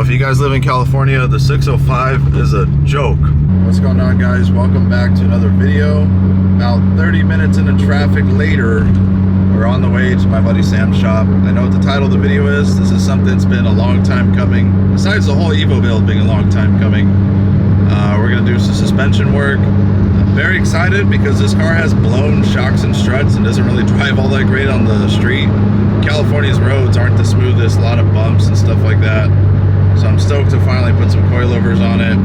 if you guys live in California, the 605 is a joke. What's going on, guys? Welcome back to another video. About 30 minutes into traffic later, we're on the way to my buddy Sam's shop. I know what the title of the video is. This is something that's been a long time coming. Besides the whole Evo build being a long time coming, we're gonna do some suspension work. I'm very excited because this car has blown shocks and struts and doesn't really drive all that great on the street. California's roads aren't the smoothest, a lot of bumps and stuff like that. So I'm stoked to finally put some coilovers on it.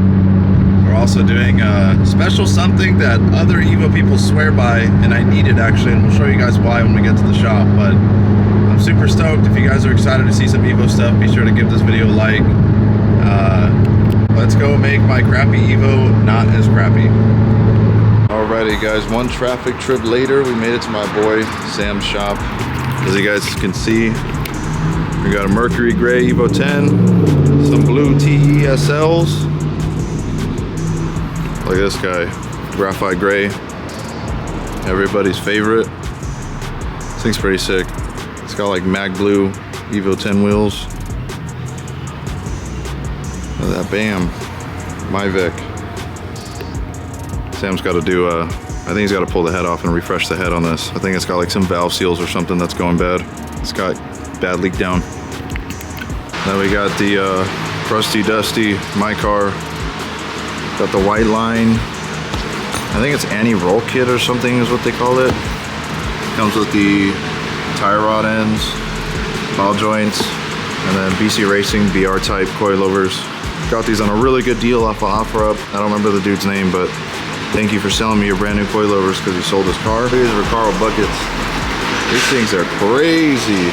We're also doing a special something that other Evo people swear by, and I need it actually, and we'll show you guys why when we get to the shop. But I'm super stoked. If you guys are excited to see some Evo stuff, be sure to give this video a like. Let's go make my crappy Evo not as crappy. Alrighty guys, one traffic trip later, we made it to my boy Sam's shop. As you guys can see, we got a Mercury Gray Evo 10, some blue TESLs. Look at this guy, graphite gray, everybody's favorite. This thing's pretty sick. It's got like mag blue Evo 10 wheels. Look at that, bam, my Vic. Sam's got to do I think he's got to pull the head off and refresh the head on this. I think it's got like some valve seals or something that's going bad. It's got bad leak down. Then we got the crusty dusty my car. Got the white line. I think it's anti-roll kit or something is what they call it. Comes with the tire rod ends, ball joints, and then BC Racing BR type coilovers. Got these on a really good deal off of OfferUp. I don't remember the dude's name, but thank you for selling me your brand new coilovers because he sold his car. These are Recaro buckets. These things are crazy.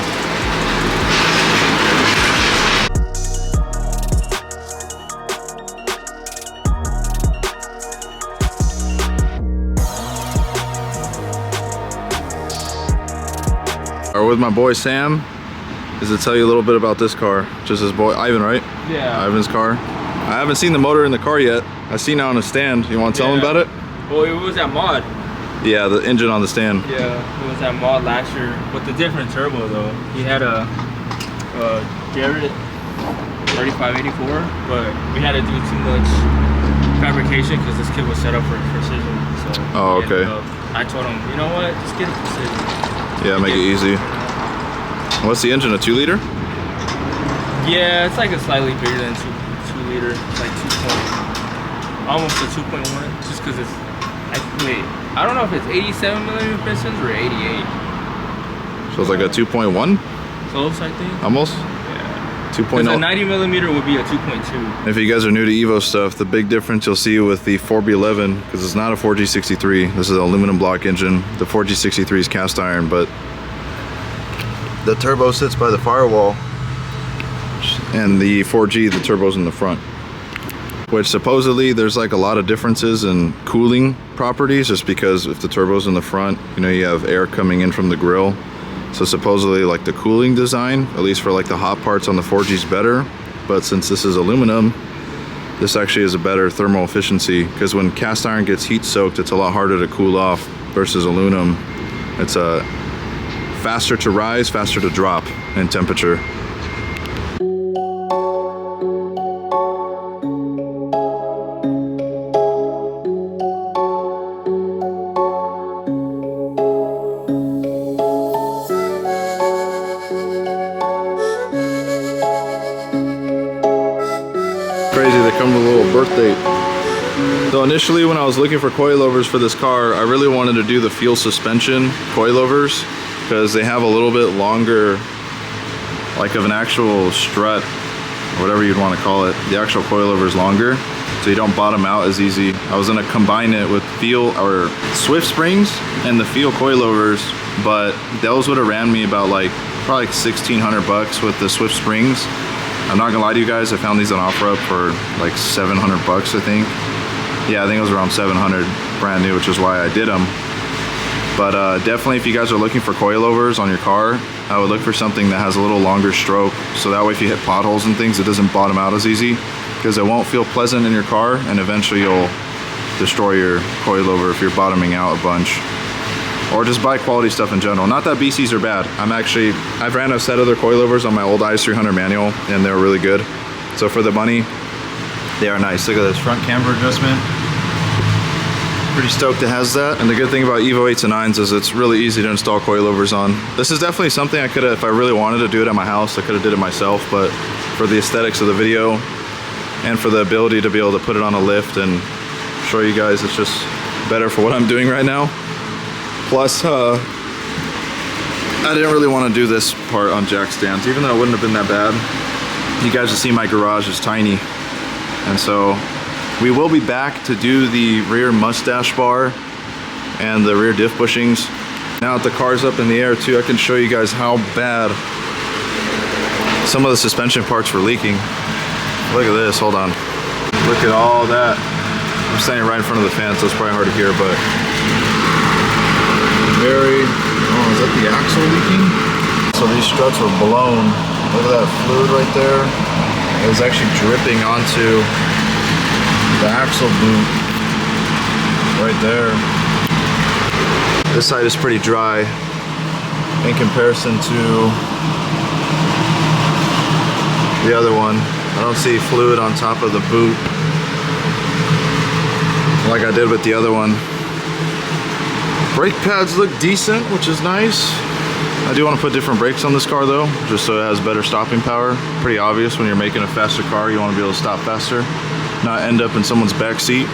With my boy Sam is to tell you a little bit about this car. Just his boy Ivan, right? Yeah. Ivan's car. I haven't seen the motor in the car yet. I seen it on a stand. You want to tell him about it? Well, it was at Mod. Yeah, the engine on the stand. Yeah, it was at Mod last year with a different turbo though. He had a Garrett 3584, but we had to do too much fabrication because this kit was set up for precision. So oh, okay. I told him, you know what, just get a precision. Yeah, make it easy. What's the engine, a 2 liter? Yeah, it's like a slightly bigger than 2 liter. It's like 2 almost a 2.1, just because it's, I don't know if it's 87 millimeter pistons or 88. So it's like a 2.1? Close, I think. Almost? Yeah. 2.0. A 90 millimeter would be a 2.2. If you guys are new to Evo stuff, the big difference you'll see with the 4B11, because it's not a 4G63, this is an aluminum block engine. The 4G63 is cast iron, but the turbo sits by the firewall, and the 4G, the turbo's in the front. Which supposedly there's like a lot of differences in cooling properties, just because if the turbo's in the front, you know, you have air coming in from the grill. So supposedly like the cooling design, at least for like the hot parts on the 4G is better. But since this is aluminum, this actually is a better thermal efficiency, because when cast iron gets heat soaked, it's a lot harder to cool off versus aluminum. It's a faster to rise, faster to drop in temperature. Crazy, they come with a little birthday. So initially when I was looking for coilovers for this car, I really wanted to do the fuel suspension coilovers because they have a little bit longer, like of an actual strut, or whatever you'd want to call it. The actual coilover is longer, so you don't bottom out as easy. I was gonna combine it with Feel or Swift springs and the Feel coilovers, but those would have ran me about like probably like 1,600 bucks with the Swift springs. I'm not gonna lie to you guys, I found these on OfferUp for like 700 bucks, I think. Yeah, I think it was around 700 brand new, which is why I did them. But definitely if you guys are looking for coilovers on your car, I would look for something that has a little longer stroke, so that way if you hit potholes and things, it doesn't bottom out as easy, because it won't feel pleasant in your car, and eventually you'll destroy your coilover if you're bottoming out a bunch. or just buy quality stuff in general. Not that BCs are bad. I've ran a set of their coilovers on my old IS300 manual and they're really good. So for the money, they are nice. Look at this front camber adjustment. Pretty stoked it has that. And the good thing about Evo 8s and 9s is it's really easy to install coilovers on. This is definitely something I could have, if I really wanted to do it at my house, I could have did it myself, but for the aesthetics of the video and for the ability to be able to put it on a lift and show you guys, it's just better for what I'm doing right now. Plus, I didn't really want to do this part on jack stands, even though it wouldn't have been that bad. You guys will see my garage is tiny. And so we will be back to do the rear mustache bar and the rear diff bushings. Now that the car's up in the air too, I can show you guys how bad some of the suspension parts were leaking. Look at this, hold on. Look at all that. I'm standing right in front of the fan, so it's probably hard to hear, but very, oh, is that the axle leaking? So these struts were blown. Look at that fluid right there. It was actually dripping onto the axle boot right there. This side is pretty dry in comparison to the other one. I don't see fluid on top of the boot like I did with the other one. Brake pads look decent, which is nice. I do want to put different brakes on this car though, just so it has better stopping power. Pretty obvious when you're making a faster car, you want to be able to stop faster, not end up in someone's back seat.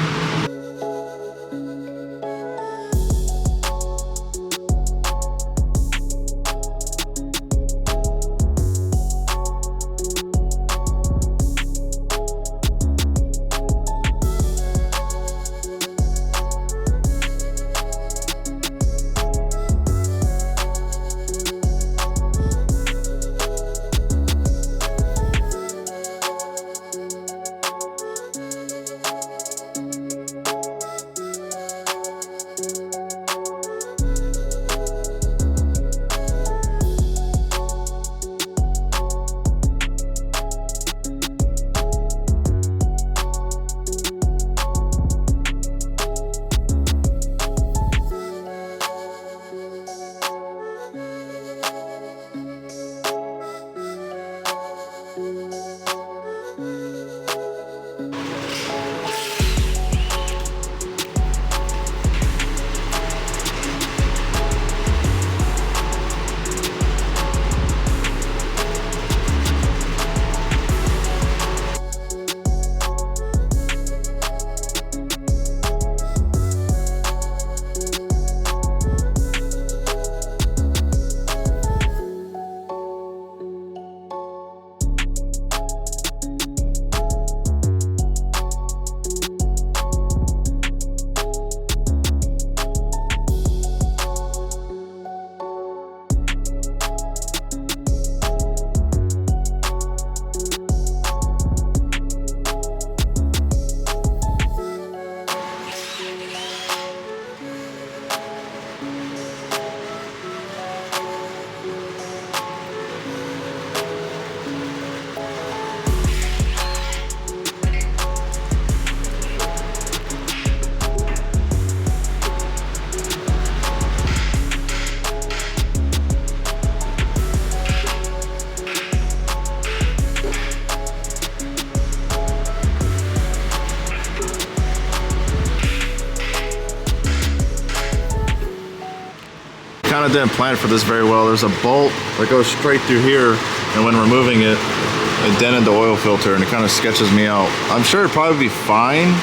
Kind of didn't plan for this very well. There's a bolt that goes straight through here, and when removing it, it dented the oil filter, and it kind of sketches me out. I'm sure it'd probably be fine,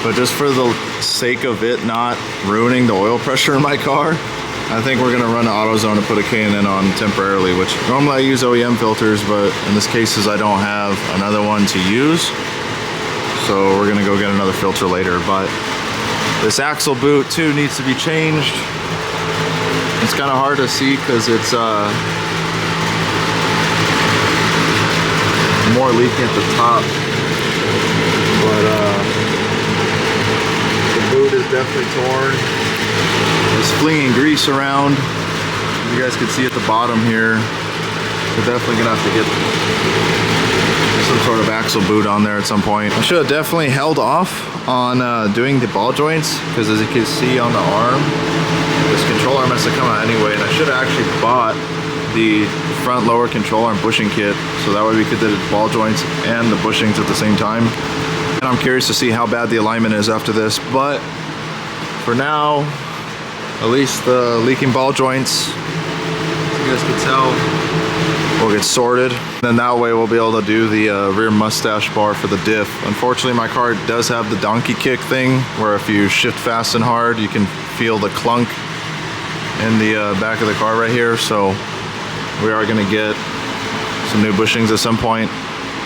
but just for the sake of it not ruining the oil pressure in my car, I think we're gonna run an AutoZone and put a K&N on temporarily, which normally I use OEM filters, but in this case I don't have another one to use. So we're gonna go get another filter later, but this axle boot too needs to be changed. It's kind of hard to see because it's more leaking at the top, but the boot is definitely torn. There's flinging grease around. You guys can see at the bottom here. We're definitely gonna have to get some sort of axle boot on there at some point. I should have definitely held off on doing the ball joints, because as you can see on the arm, this control arm has to come out anyway, and I should have actually bought the front lower controller and bushing kit, so that way we could do the ball joints and the bushings at the same time. And I'm curious to see how bad the alignment is after this, but for now, at least the leaking ball joints, as you guys can tell, will get sorted. Then that way we'll be able to do the rear mustache bar for the diff. Unfortunately, my car does have the donkey kick thing, where if you shift fast and hard, you can feel the clunk in the back of the car right here. So we are gonna get some new bushings at some point.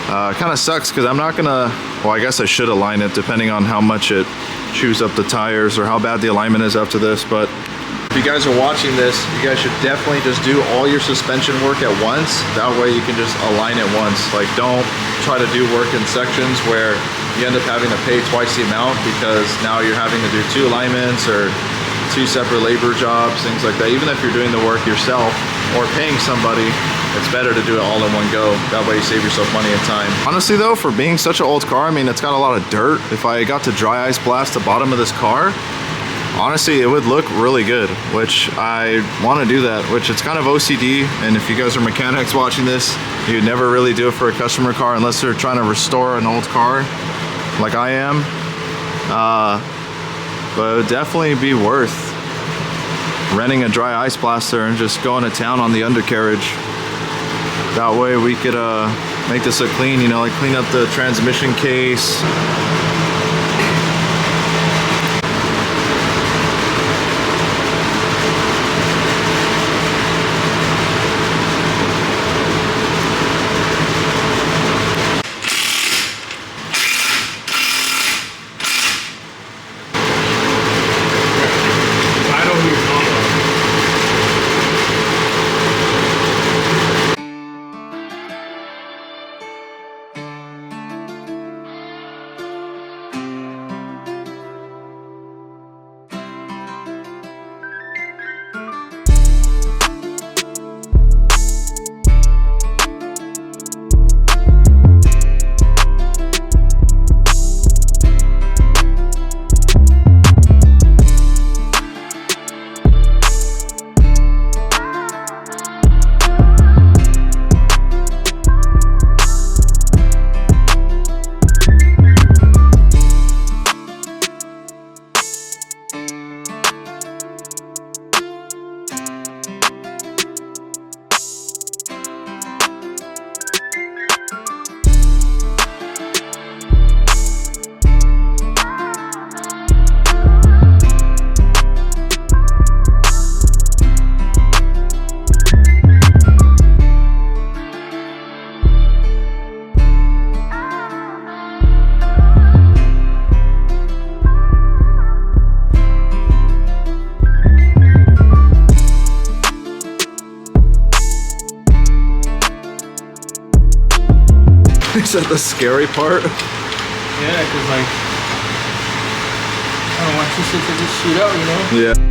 Kind of sucks because I'm not gonna, well, I guess I should align it depending on how much it chews up the tires or how bad the alignment is after this. But if you guys are watching this, you guys should definitely just do all your suspension work at once. That way you can just align it once. Like, don't try to do work in sections where you end up having to pay twice the amount, because now you're having to do 2 alignments or 2 separate labor jobs, things like that. Even if you're doing the work yourself or paying somebody, it's better to do it all in one go. That way you save yourself money and time. Honestly though, for being such an old car, I mean, it's got a lot of dirt. If I got to dry ice blast the bottom of this car, honestly, it would look really good, which I want to do that, which it's kind of OCD. And if you guys are mechanics watching this, you'd never really do it for a customer car unless they're trying to restore an old car like I am. But it would definitely be worth renting a dry ice blaster and just going to town on the undercarriage. That way we could make this look clean, you know, like clean up the transmission case. Is that the scary part? Yeah, because like, I don't want this shit to just shoot out, you know? Yeah.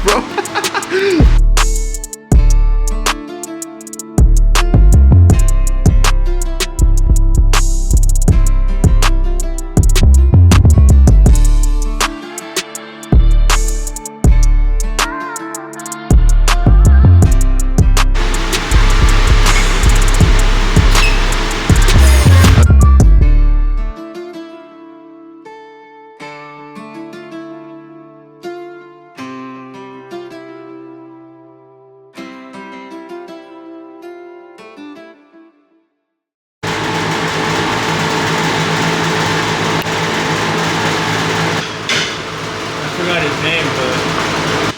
Bro. forgot his name, but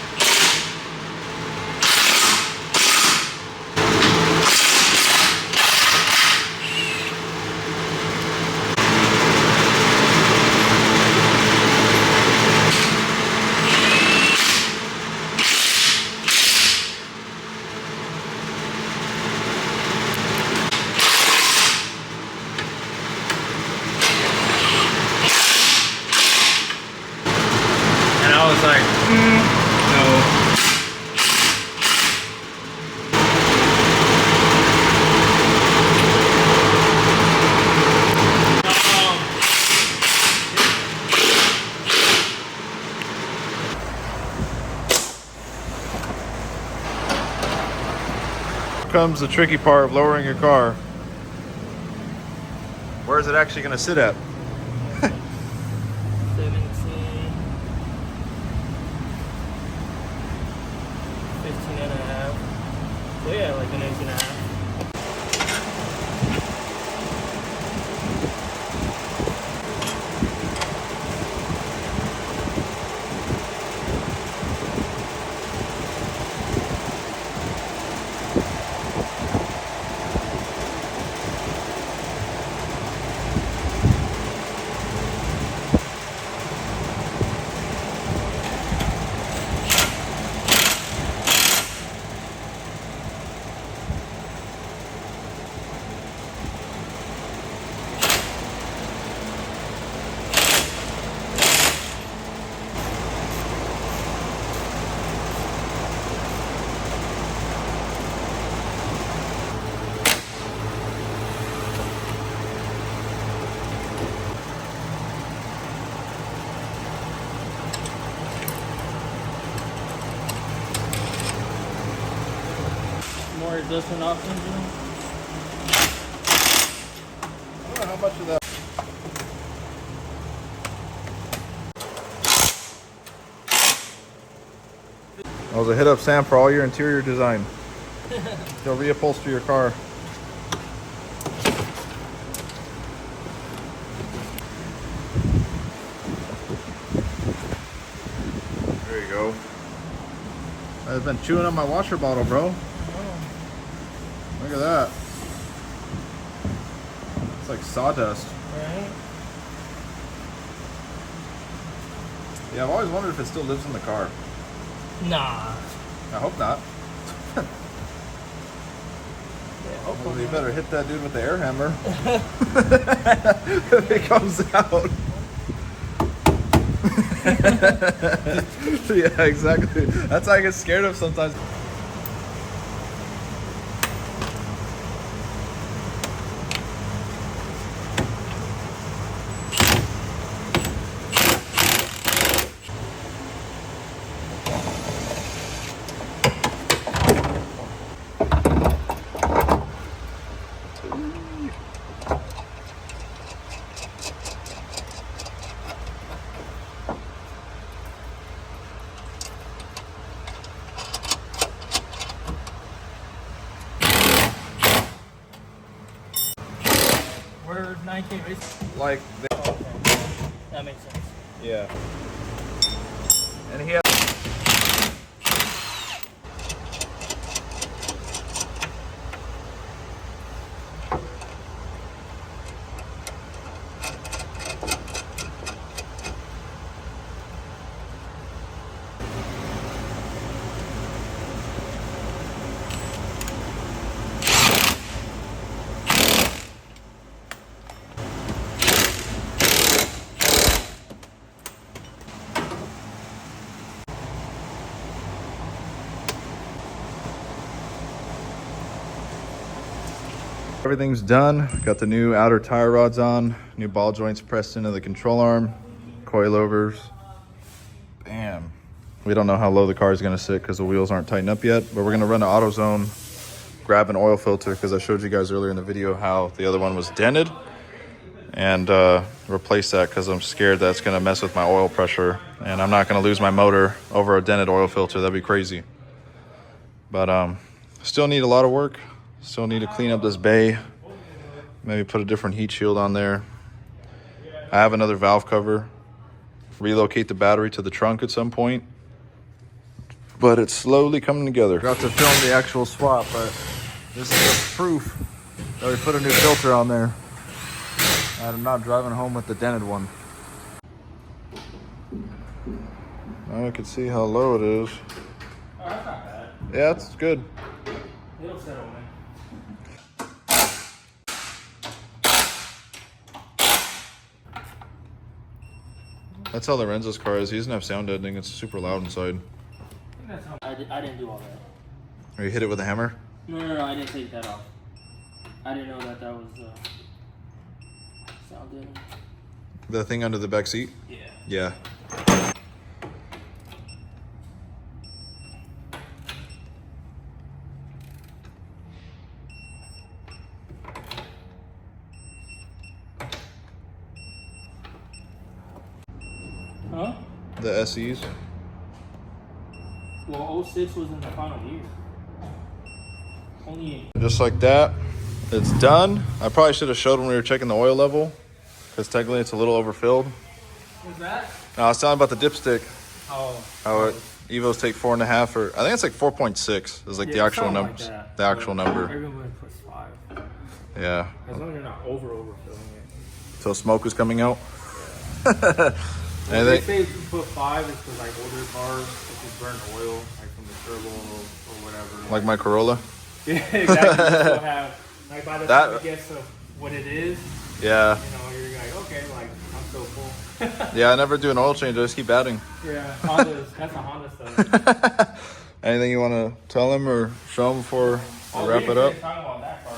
I was like, no. Comes the tricky part of lowering your car. Where is it actually going to sit at? 17, 15 and a half. So yeah, like an inch and a half. More adjustment options, you know? I don't know how much of that. That was a hit up Sam for all your interior design. They'll reupholster your car. There you go. I've been chewing on my washer bottle, bro. Look at that. It's like sawdust. Right? Yeah, I've always wondered if it still lives in the car. Nah. I hope not. Yeah, Well, you better hit that dude with the air hammer. If it comes out. Yeah, exactly. That's how I get scared of sometimes. We're 9K race. Like, Oh, okay. That makes sense. yeah. And he has. Everything's done. Got the new outer tire rods on, new ball joints pressed into the control arm, coilovers. Bam. We don't know how low the car is going to sit because the wheels aren't tightened up yet, but we're going to run to AutoZone, grab an oil filter because I showed you guys earlier in the video how the other one was dented, and replace that because I'm scared that's going to mess with my oil pressure, and I'm not going to lose my motor over a dented oil filter. That'd be crazy. But still need a lot of work. Still need to clean up this bay, maybe put a different heat shield on there. I have another valve cover, relocate the battery to the trunk at some point. But it's slowly coming together. Got to film the actual swap, but this is the proof that we put a new filter on there. And I'm not driving home with the dented one. Now I can see how low it is. Oh, that's not bad. Yeah, it's good. It'll settle in. That's how Lorenzo's car is. He doesn't have sound deadening. It's super loud inside. I didn't do all that. Or you hit it with a hammer? No, I didn't take that off. I didn't know that was sound deadening. The thing under the back seat? Yeah. Yeah. Huh? The SEs? Well, 06 was in the final year. Only. Just like that. It's done. I probably should have showed when we were checking the oil level, because technically it's a little overfilled. What's that? No, I was telling about the dipstick. Oh. How it, Evos take 4.5, or I think it's like 4.6 is like the actual number. Like the actual number. Everyone puts 5. Yeah. As long as you're not overfilling it. So smoke is coming out. Well, they say if you put 5, it's because like older cars, if you burn oil, like from the turbo or whatever. Like my Corolla. Yeah, exactly. You still have, like by the time it gets to what it is, yeah. you know, you're like, okay, like I'm so full. Yeah, I never do an oil change. I just keep adding. Yeah, that's a Honda stuff. Anything you want to tell them or show them before we wrap it up? About that car,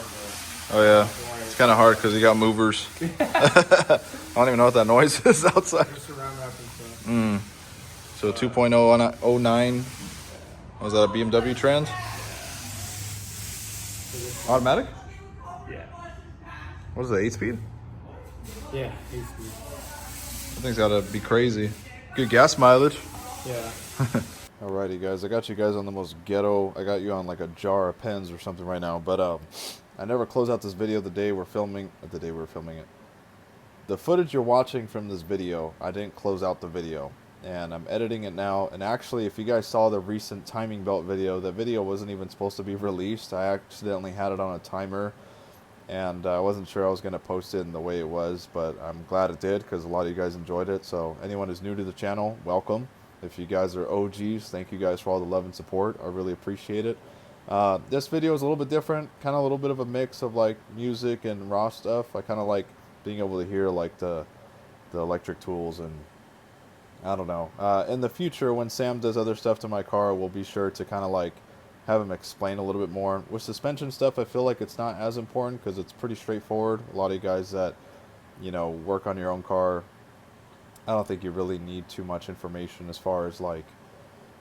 oh yeah, it's kind of hard because you got movers. I don't even know what that noise is outside. Just surround wrapping stuff. So 2.09. Was that a BMW Trans? Automatic? Yeah. What is that, 8-speed? Yeah, 8-speed. That thing's gotta be crazy. Good gas mileage. Yeah. Alrighty guys, I got you guys on the most ghetto. I got you on like a jar of pens or something right now, but I never close out this video the day we're filming it. The footage you're watching from this video, I didn't close out the video, and I'm editing it now. And actually, if you guys saw the recent timing belt video, that video wasn't even supposed to be released. I accidentally had it on a timer, and I wasn't sure I was going to post it in the way it was, but I'm glad it did because a lot of you guys enjoyed it. So anyone who's new to the channel, welcome. If you guys are OGs, thank you guys for all the love and support. I really appreciate it. This video is a little bit different, kind of a little bit of a mix of like music and raw stuff. I kind of like being able to hear like the electric tools, and I don't know. In the future, when Sam does other stuff to my car, we'll be sure to kind of like have him explain a little bit more. With suspension stuff, I feel like it's not as important because it's pretty straightforward. A lot of you guys that, you know, work on your own car, I don't think you really need too much information as far as like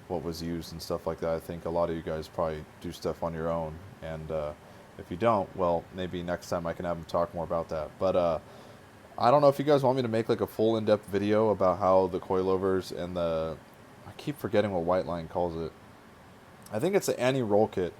what was used and stuff like that. I think a lot of you guys probably do stuff on your own, and if you don't, well, maybe next time I can have him talk more about that. But I don't know if you guys want me to make like a full in-depth video about how the coilovers and I keep forgetting what White Line calls it. I think it's the anti-roll kit.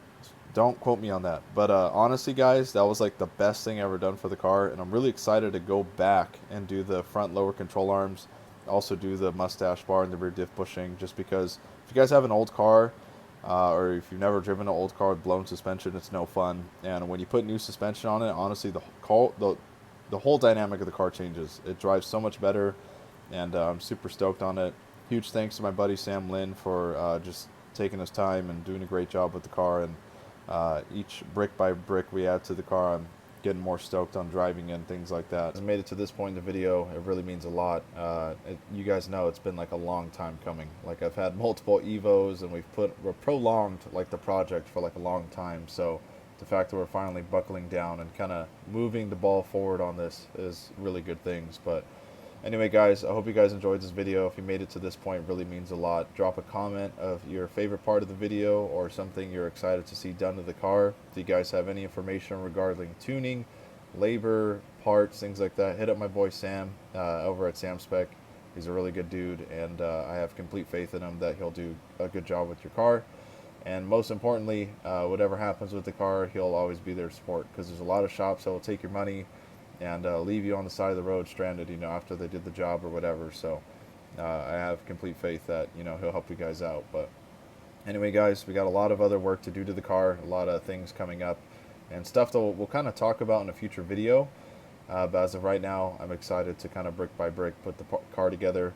Don't quote me on that. But honestly, guys, that was like the best thing ever done for the car, and I'm really excited to go back and do the front lower control arms, also do the mustache bar and the rear diff bushing, just because if you guys have an old car, or if you've never driven an old car with blown suspension, it's no fun. And when you put new suspension on it, honestly, the whole dynamic of the car changes. It drives so much better, and I'm super stoked on it. Huge thanks to my buddy Sam Lynn for just taking his time and doing a great job with the car. And each brick by brick we add to the car, I'm getting more stoked on driving and things like that. I made it to this point in the video. It really means a lot. You guys know it's been like a long time coming. Like I've had multiple Evos, and we're prolonged like the project for like a long time. So the fact that we're finally buckling down and kind of moving the ball forward on this is really good things. But anyway, guys, I hope you guys enjoyed this video. If you made it to this point, it really means a lot. Drop a comment of your favorite part of the video or something you're excited to see done to the car. If you guys have any information regarding tuning, labor, parts, things like that, hit up my boy Sam over at Sam Spec. He's a really good dude, and I have complete faith in him that he'll do a good job with your car. And most importantly, whatever happens with the car, he'll always be there to support, because there's a lot of shops that will take your money and leave you on the side of the road stranded, you know, after they did the job or whatever. So I have complete faith that, you know, he'll help you guys out. But anyway, guys, we got a lot of other work to do to the car, a lot of things coming up, and stuff that we'll kind of talk about in a future video. But as of right now, I'm excited to kind of brick by brick put the car together.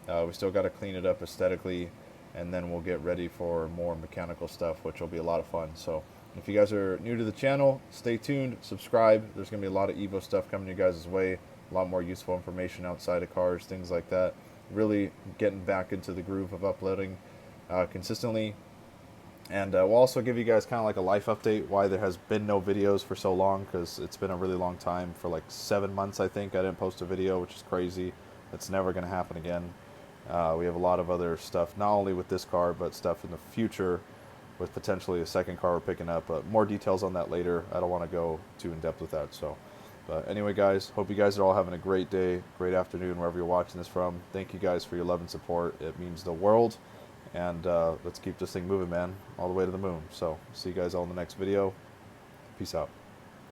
We still got to clean it up aesthetically, and then we'll get ready for more mechanical stuff, which will be a lot of fun. So if you guys are new to the channel, stay tuned, subscribe. There's going to be a lot of Evo stuff coming your guys' way, a lot more useful information outside of cars, things like that. Really getting back into the groove of uploading consistently. And we'll also give you guys kind of like a life update, why there has been no videos for so long, because it's been a really long time. For like 7 months, I think, I didn't post a video, which is crazy. That's never going to happen again. We have a lot of other stuff, not only with this car, but stuff in the future with potentially a second car we're picking up. But more details on that later. I don't want to go too in depth with that. So, but anyway, guys, hope you guys are all having a great day, great afternoon, wherever you're watching this from. Thank you guys for your love and support. It means the world. And let's keep this thing moving, man, all the way to the moon. So see you guys all in the next video. Peace out.